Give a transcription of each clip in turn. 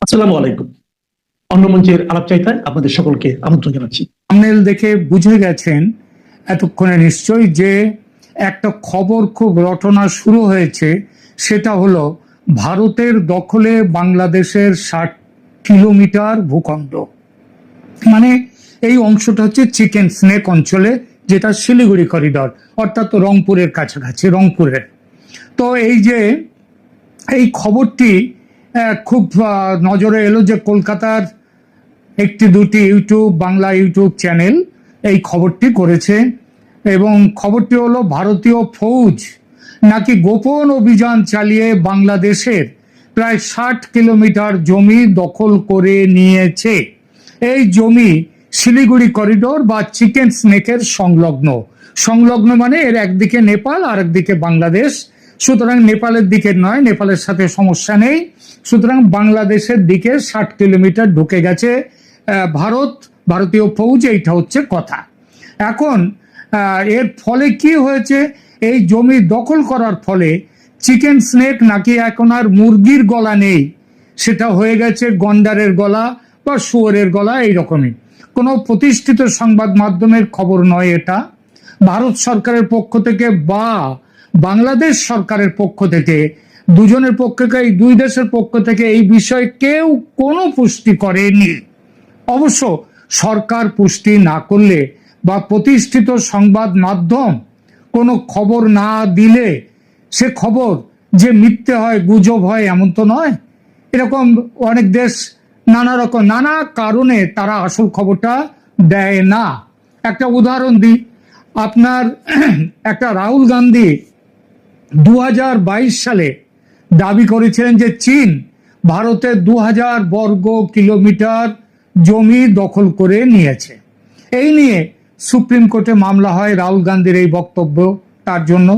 আসসালামু আলাইকুম। অন্য মঞ্চের আলাপচারিতায় আপনাদের সকলকে আমন্ত্রণ জানাচ্ছি। থাম্বনেল দেখে বুঝে গেছেন এতক্ষণে নিশ্চয়ই যে একটা খবর খুব রটনা শুরু হয়েছে। সেটা হলো ভারতের দখলে বাংলাদেশের 60 কিলোমিটার ভূখণ্ড। মানে এই অংশটা হচ্ছে চিকেন স্নেক অঞ্চলে, যেটা শিলিগুড়ি করিডর, অর্থাৎ রংপুরের কাছাকাছি, রংপুরের। তো এই খবরটি খুব নজরে এলো যে কলকাতার একটি দুটি বাংলা ইউটিউব চ্যানেল এই খবরটি করেছে। এবং খবরটি হলো ভারতীয় ফৌজ নাকি গোপন অভিযান চালিয়ে বাংলাদেশের প্রায় 60 কিলোমিটার জমি দখল করে নিয়েছে। এই জমি শিলিগুড়ি করিডোর বা চিকেন স্নেকের সংলগ্ন মানে এর একদিকে নেপাল আর একদিকে বাংলাদেশ। সুতরাং নেপালের দিকে নয়, নেপালের সাথে সমস্যা নেই। সুতরাং বাংলাদেশের দিকে 60 কিলোমিটার ঢুকে গেছে ভারতীয় ফৌজ, এইটা হচ্ছে কথা। এখন এর ফলে কি হয়েছে? এই জমি দখল করার ফলে চিকেন স্নেক নাকি এখন আর মুরগির গলা নেই, সেটা হয়ে গেছে গন্ডারের গলা বা শুয়োরের গলা। এইরকমই কোনো প্রতিষ্ঠিত সংবাদ মাধ্যমের খবর নয় এটা। ভারত সরকারের পক্ষ থেকে বা বাংলাদেশ সরকারের পক্ষ থেকে, দুজনের পক্ষ থেকে, এই দুই দেশের পক্ষ থেকে এই বিষয়ে কেউ কোনো পুষ্টি করেনি। অবশ্য সরকার পুষ্টি না করলে বা প্রতিষ্ঠিত সংবাদ মাধ্যম কোনো খবর না দিলে সে খবর যে মিথ্যে হয়, গুজব হয় এমন তো নয়। এরকম অনেক দেশ নানা কারণে তারা আসল খবরটা দেয় না। একটা উদাহরণ দিই আপনার। একটা রাহুল গান্ধী 2022 সালে দাবি করেছিলেন যে চীন ভারতের 2000 বর্গ কিলোমিটার জমি দখল করে নিয়েছে। এই নিয়ে সুপ্রিম কোর্টে মামলা হয় রাহুল গান্ধীর এই বক্তব্য তার জন্য।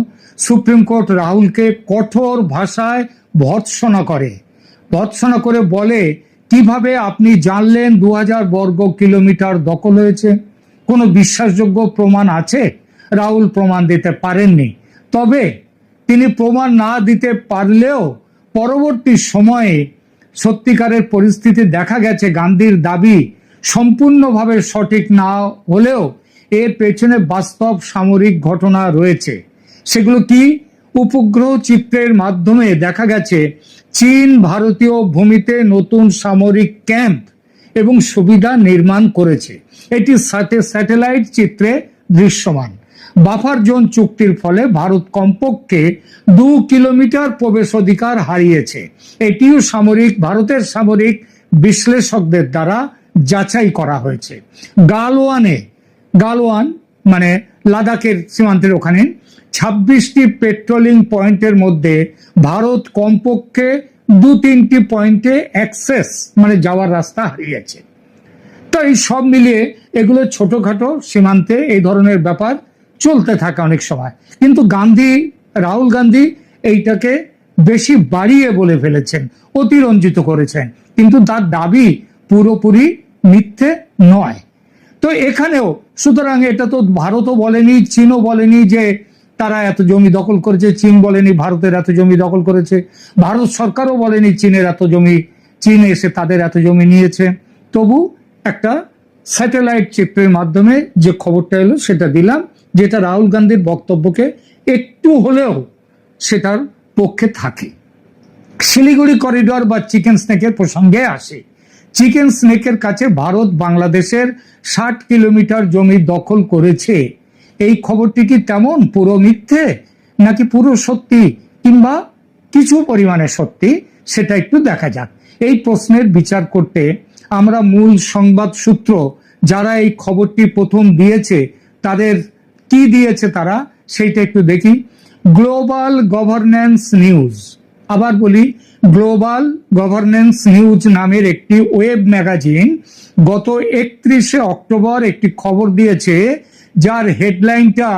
সুপ্রিম কোর্ট রাহুলকে কঠোর ভাষায় ভর্ৎসনা করে বলে, কিভাবে আপনি জানলেন 2000 বর্গ কিলোমিটার দখল হয়েছে? কোনো বিশ্বাসযোগ্য প্রমাণ আছে? রাহুল প্রমাণ দিতে পারেননি। তবে তিনি প্রমাণ না দিতে পারলেও পরবর্তী সময়ে সত্যিকারের পরিস্থিতি দেখা গেছে গান্ধীর দাবি সম্পূর্ণভাবে সঠিক না হলেও এর পেছনে বাস্তব সামরিক ঘটনা রয়েছে। সেগুলো কি? উপগ্রহ চিত্রের মাধ্যমে দেখা গেছে চীন ভারতীয় ভূমিতে নতুন সামরিক ক্যাম্প এবং সুবিধা নির্মাণ করেছে। এটি স্যাটেলাইট চিত্রে দৃশ্যমান। বাফার জোন চুক্তির ফলে ভারত কমপক্ষে 2 কিলোমিটার প্রবেশ অধিকার হারিয়েছে। এটিও ভারতের সামরিক বিশ্লেষকদের দ্বারা যাচাই করা হয়েছে। গালওয়ান মানে লাদাখের সীমান্তের ওখানে 26টি পেট্রোলিং পয়েন্টের মধ্যে ভারত কমপক্ষে 2-3টি পয়েন্টে অ্যাক্সেস মানে যাওয়ার রাস্তা হারিয়েছে। তো এই সব মিলিয়ে এগুলো ছোটখাটো সীমান্তে এই ধরনের ব্যাপার চলতে থাকে অনেক সময়। কিন্তু রাহুল গান্ধী এইটাকে বেশি বাড়িয়ে বলে ফেলেছেন, অতিরঞ্জিত করেছেন, কিন্তু তার দাবি পুরোপুরি মিথ্যে নয়। তো এখানেও সুতরাং এটা তো ভারতও বলেনি, চীনও বলেনি যে তারা এত জমি দখল করেছে, চীন বলেনি ভারতের এত জমি দখল করেছে, ভারত সরকারও বলেনি চীনের এত জমি, চীন এসে তাদের এত জমি নিয়েছে। তবু একটা স্যাটেলাইট চিত্রের মাধ্যমে যে খবরটা এলো সেটা দিলাম, যেটা রাহুল গান্ধীর বক্তব্যকে একটু হলেও সেটার পক্ষে থাকে। শিলিগুড়ি করিডর বা চিকেন স্নেকের প্রসঙ্গে আসে। চিকেন স্নেকের কাছে ভারত বাংলাদেশের 60 কিলোমিটার জমি দখল করেছে। এই খবরটি কি তেমন পুরো মিথ্যে নাকি পুরো সত্যি কিংবা কিছু পরিমাণে সত্যি, সেটা একটু দেখা যাক। এই প্রশ্নের বিচার করতে আমরা মূল সংবাদ সূত্র যারা এই খবরটি প্রথম দিয়েছে তাদের কি দিয়েছে তারা সেইটা একটু দেখি। গ্লোবাল গভর্নেন্স নিউজ, আবার বলি গ্লোবাল গভর্নেন্স নিউজ নামের একটি ওয়েব ম্যাগাজিন গত 31শে অক্টোবর একটি খবর দিয়েছে, যার হেডলাইনটা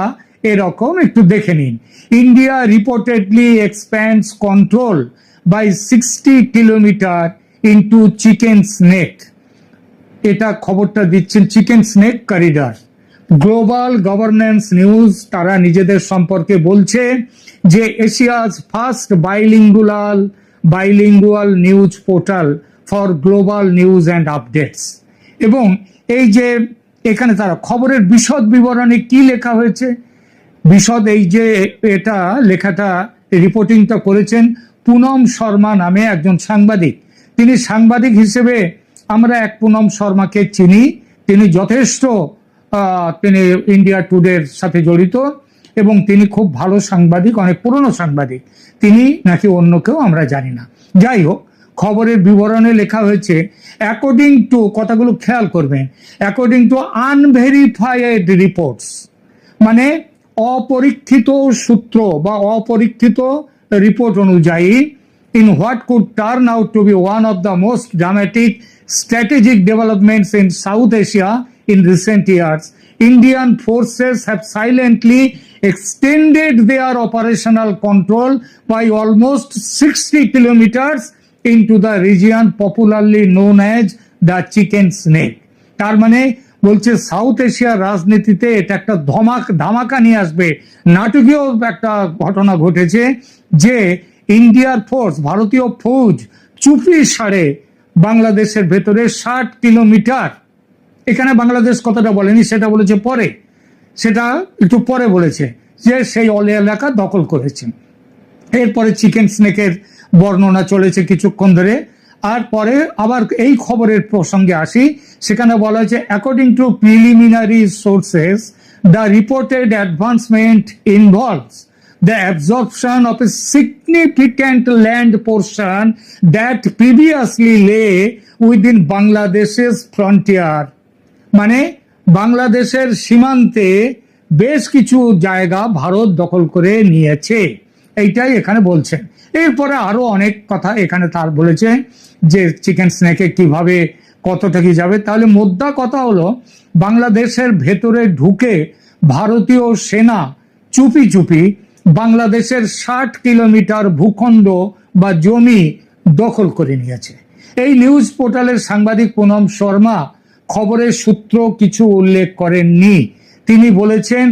এরকম, একটু দেখে নিন। India reportedly expands control by 60 kilometre into chicken snake. এটা খবরটা দিচ্ছেন chicken snake corridor. Global governance news তারা নিজেদের সম্পর্কে বলছে যে Asia's first bilingual news portal for global news and updates. এবং এই যে এখানে তারা খবরের বিশদ বিবরণে কি লেখা হয়েছে, বিশদ এই যে এটা লেখাটা রিপোর্টিংটা করেছেন পুনম শর্মা নামে একজন সাংবাদিক। তিনি সাংবাদিক হিসেবে আমরা এক পুনম শর্মাকে চিনি, তিনি যথেষ্ট তিনি ইন্ডিয়া টুডের সাথে জড়িত এবং তিনি খুব ভালো সাংবাদিক, অনেক পুরনো সাংবাদিক। তিনি নাকি অন্য কেউ আমরা জানি না। যাই হোক, খবরের বিবরণে লেখা হয়েছে অ্যাকর্ডিং টু, কথাগুলো খেয়াল করবেন, অ্যাকর্ডিং টু আনভেরিফাইড রিপোর্টস, মানে অপরীক্ষিত সূত্র বা অপরীক্ষিত রিপোর্ট অনুযায়ী, in what could turn out to be one of the most dramatic strategic developments in South Asia in recent years, Indian forces have silently extended their operational control by almost 60 kilometers into the region popularly known as the chicken snake. তার মানে বলছে south এশিয়ার রাজনীতিতে এটা একটা ধামাকা নিয়ে আসবে। নাটকীয় একটা ঘটনা ঘটেছে যে ইন্ডিয়ার ফোর্স, ভারতীয় ফৌজ চুপি সারে বাংলাদেশের ভেতরে 60 কিলোমিটার, এখানে বাংলাদেশ কথাটা বলেনি, সেটা বলেছে পরে, সেটা একটু পরে বলেছে যে সেই এলাকা দখল করেছে। এরপরে চিকেন স্নেকের বর্ণনা চলেছে কিছুক্ষণ ধরে, আর পরে আবার এই খবরের প্রসঙ্গে আসি। সেখানে বলা হয়েছে according to preliminary sources the reported advancement involves the absorption of a significant land portion that previously lay within Bangladesh's frontier, মানে বাংলাদেশের সীমান্তে বেশ কিছু জায়গা ভারত দখল করে নিয়েছে, এইটাই এখানে বলছেন। এরপরে আরো অনেক কথা এখানে তার বলেছে যে চিকেন স্নেকে কিভাবে কতটা কি যাবে। তাহলে মোদ্দা কথা হলো বাংলাদেশের ভেতরে ঢুকে ভারতীয় সেনা চুপি চুপি বাংলাদেশের 60 কিলোমিটার ভূখণ্ড বা জমি দখল করে নিয়েছে। এই নিউজ পোর্টালের সাংবাদিক পুনম শর্মা খবরের সূত্র কিছু উল্লেখ করেননি, তিনি বলেছেন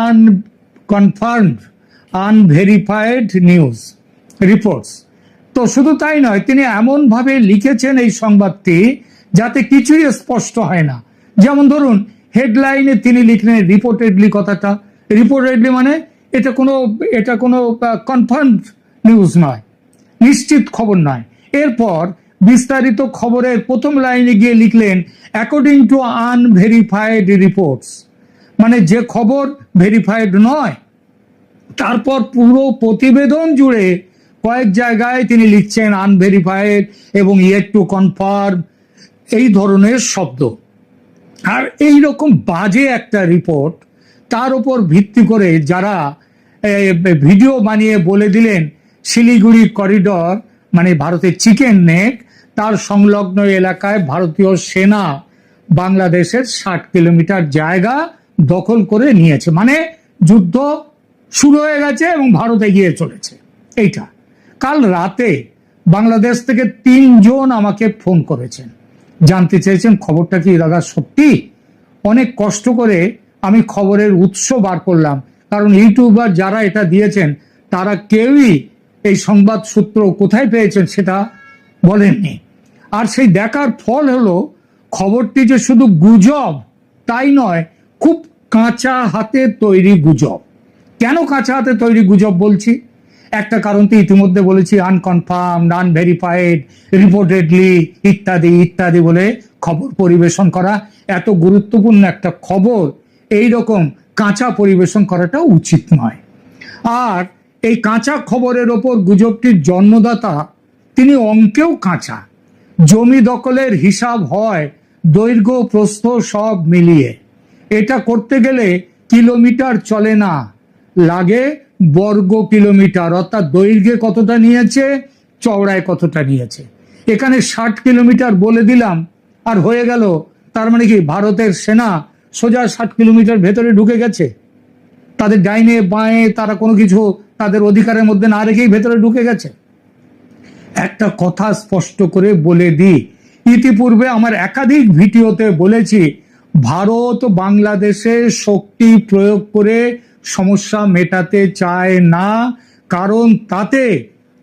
আনকনফার্মড আনভেরিফাইড নিউজ রিপোর্টস। তো শুধু তাই নয়, তিনি এমন ভাবে লিখেছেন এই সংবাদটি যাতে কিছুই স্পষ্ট হয় না। যেমন ধরুন হেডলাইনে তিনি লিখলেন রিপোর্টেডলি, কথাটা রিপোর্টেডলি মানে এটা কোনো কনফার্মড নিউজ নয়, নিশ্চিত খবর নয়। এরপর বিস্তারিত খবরের প্রথম লাইনে গিয়ে লিখলেন অ্যাকর্ডিং টু আনভেরিফাইড রিপোর্টস, মানে যে খবর ভেরিফাইড নয়। তারপর পুরো প্রতিবেদন জুড়ে কয়েক জায়গায় তিনি লিখছেন আনভেরিফাইড এবং ইয়েট টু কনফার্ম, এই ধরনের শব্দ। আর এই রকম বাজে একটা রিপোর্ট, তার উপর ভিত্তি করে যারা ভিডিও বানিয়ে বলে দিলেন শিলিগুড়ি করিডর মানে ভারতের চিকেন নেক, তার সংলগ্ন এলাকায় ভারতীয় সেনা বাংলাদেশের 60 কিলোমিটার জায়গা দখল করে নিয়েছে, মানে যুদ্ধ শুরু হয়ে গেছে এবং ভারত এগিয়ে চলেছে। এইটা কাল রাতে বাংলাদেশ থেকে 3 জন আমাকে ফোন করেছেন, জানতে চেয়েছেন খবরটা কি দাদা সত্যি। অনেক কষ্ট করে আমি খবরের উৎস বার করলাম, কারণ ইউটিউবার যারা এটা দিয়েছেন তারা কেউই এই সংবাদ সূত্র কোথায় পেয়েছেন সেটা বলেননি। আর সেই দেখার ফল হলো খবরটি যে শুধু গুজব তাই নয়, খুব কাঁচা হাতে তৈরি গুজব। কেন কাঁচা হাতে তৈরি গুজব বলছি? একটা কারণ তো ইতিমধ্যে বলেছি, আনকনফার্মড, আনভেরিফাইড, রিপোর্টেডলি ইত্যাদি ইত্যাদি বলে খবর পরিবেশন করা। এত গুরুত্বপূর্ণ একটা খবর এইরকম কাঁচা পরিবেশন করাটা উচিত নয়। আর এই কাঁচা খবরের ওপর গুজবটির জন্মদাতা তিনি অঙ্কেও কাঁচা। জমি দখলের হিসাব হয় দৈর্ঘ্য প্রস্থ সব মিলিয়ে, এটা করতে গেলে কিলোমিটার চলে না, লাগে বর্গ কিলোমিটার, অর্থাৎ দৈর্ঘ্যে কতটা নিয়েছে, চওড়ায় কতটা নিয়েছে। এখানে 60 কিলোমিটার বলে দিলাম আর হয়ে গেল। তার মানে কি ভারতের সেনা সোজা 60 কিলোমিটার ভেতরে ঢুকে গেছে, তাদের ডাইনে বাঁয়ে তারা কোনো কিছু তাদের অধিকারের মধ্যে না রেখেই ভেতরে ঢুকে গেছে। একটা কথা স্পষ্ট করে বলে দিই, ইতিপূর্বে আমার একাধিক ভিডিওতে বলেছি ভারত বাংলাদেশে শক্তি প্রয়োগ করে সমস্যা মেটাতে চায় না, কারণ তাতে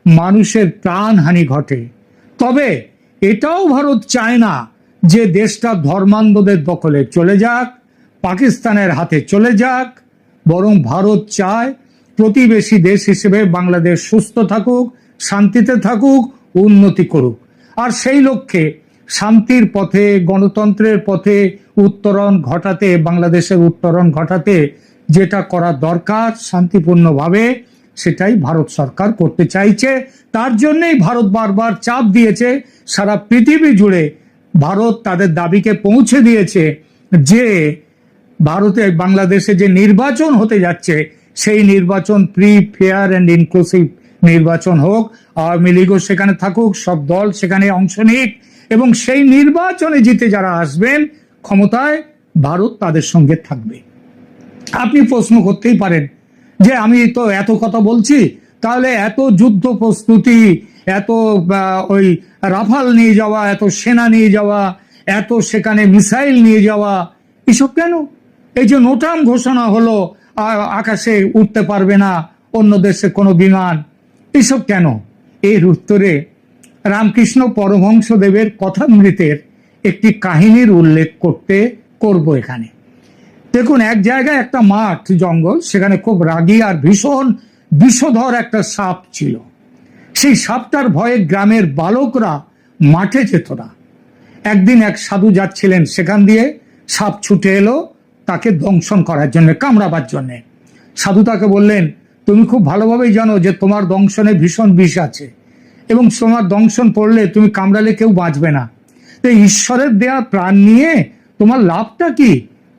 মানুষের প্রাণহানি ঘটে। তবে এটাও ভারত চায় না যে দেশটা ধর্মান্ধদের দখলে চলে যাক, পাকিস্তানের হাতে চলে যাক, বরং ভারত চায় প্রতিবেশী দেশ হিসেবে বাংলাদেশ সুস্থ থাকুক, শান্তিতে থাকুক, উন্নতি করুক। আর সেই লক্ষ্যে শান্তির পথে, গণতন্ত্রের পথে উত্তরণ ঘটাতে, বাংলাদেশের উত্তরণ ঘটাতে যেটা করা দরকার শান্তিপূর্ণভাবে, সেটাই ভারত সরকার করতে চাইছে। তার জন্যই ভারত বারবার চাপ দিয়েছে, সারা পৃথিবী জুড়ে ভারত তাদের দাবিকে পৌঁছে দিয়েছে যে ভারতে বাংলাদেশে যে নির্বাচন হতে যাচ্ছে সেই নির্বাচন ফ্রি, ফেয়ার অ্যান্ড ইনক্লুসিভ নির্বাচন হোক, আওয়ামী লীগও সেখানে থাকুক, সব দল সেখানে অংশ নিক, এবং সেই নির্বাচনে জিতে যারা আসবেন ক্ষমতায় ভারত তাদের সঙ্গে থাকবে। আপনি প্রশ্ন করতেই পারেন যে আমি তো এত কথা বলছি, তাহলে এত যুদ্ধ প্রস্তুতি, এত ওই রাফাল নিয়ে যাওয়া, এত সেনা নিয়ে যাওয়া, এত সেখানে মিসাইল নিয়ে যাওয়া, এসব কেন? এই যে নোটাম ঘোষণা হলো আকাশে উঠতে পারবে না অন্য দেশে কোনো বিমান, এসব কেন? এর উত্তরে রামকৃষ্ণ পরমহংসদেবের কথামৃতের একটি কাহিনীর উল্লেখ করব এখানে। দেখুন, এক জায়গায় একটা মাঠ, জঙ্গল, সেখানে খুব রাগী আর ভীষণ বিষধর একটা সাপ ছিল। সেই সাপটার ভয়ে গ্রামের বালকরা মাঠে যেত না। একদিন এক সাধু যাচ্ছিলেন সেখান দিয়ে, সাপ ছুটে এলো তাকে দংশন করার জন্য, কামড়াবার জন্য। সাধু তাকে বললেন, তুমি খুব ভালোভাবেই জানো যে তোমার দংশনে ভীষণ বিষ আছে এবং তোমার দংশন পড়লে, তুমি কামড়ালে কেউ বাঁচবে না। তো ঈশ্বরের দেয়া প্রাণ নিয়ে তোমার লাভটা কি?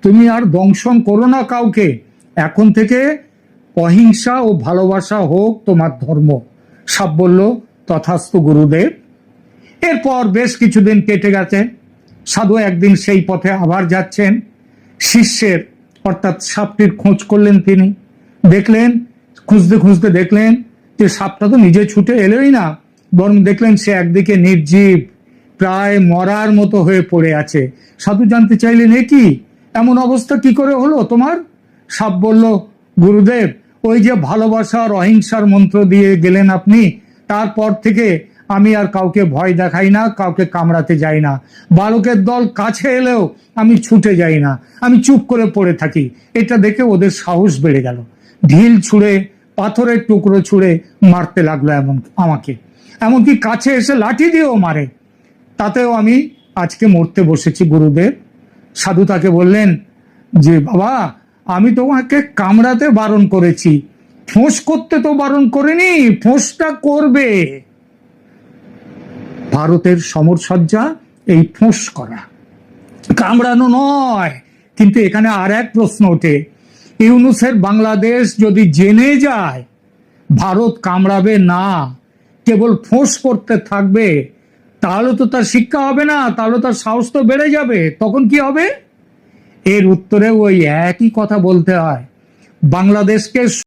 তুমি আর দংশন করো না কাউকে। এখন থেকে অহিংসা ও ভালোবাসা হোক তোমার ধর্ম। সাপ বলল, তথাস্তু গুরুদেব। এরপর বেশ কিছুদিন কেটে গেছে। সাধু একদিন সেই পথে আবার যাচ্ছেন। শিষ্যের অর্থাৎ সাপটির খোঁজ করলেন তিনি। দেখলেন, খুঁজতে খুঁজতে দেখলেন যে সাপটা তো নিজে ছুটে এলোই না, বরং দেখলেন সে একদিকে নির্জীব, প্রায় মরার মতো হয়ে পড়ে আছে। সাধু জানতে চাইলেন, এ কি, এমন অবস্থা কি করে হলো তোমার? সাপ বলল, গুরুদেব, ওই যে ভালোবাসার অহিংসার মন্ত্র দিয়ে গেলেন আপনি, তারপর থেকে আমি আর কাউকে ভয় দেখাই না, কাউকে কামড়াতে যাই না। বালকের দল কাছে এলেও আমি ছুটে যাই না, আমি চুপ করে পড়ে থাকি। এটা দেখে ওদের সাহস বেড়ে গেল। ঢিল ছুঁড়ে, পাথরের টুকরো ছুঁড়ে মারতে লাগলো আমাকে, এমনকি কাছে এসে লাঠি দিয়েও মারে। তাতেও আমি আজকে মরতে বসেছি গুরুদেব। সাধু তাকে বললেন যে, বাবা, আমি তোমাকে কামড়াতে বারণ করেছি, ফোঁস করতে তো বারণ করিনি, ফোঁসটা করবে। ভারতের সমরসজ্জা এই ফোঁস করা, কামড়ানো নয়। কিন্তু এখানে আর এক প্রশ্ন ওঠে, ইউনূসের বাংলাদেশ যদি জেনে যায় ভারত কামড়াবে না, কেবল ফোঁস করতে থাকবে, তাহলে তো তার শিক্ষা হবে না, তাহলে তার সাহস তো বেড়ে যাবে। তখন কি হবে? এর উত্তরে ওই একই কথা বলতে হয়, বাংলাদেশকে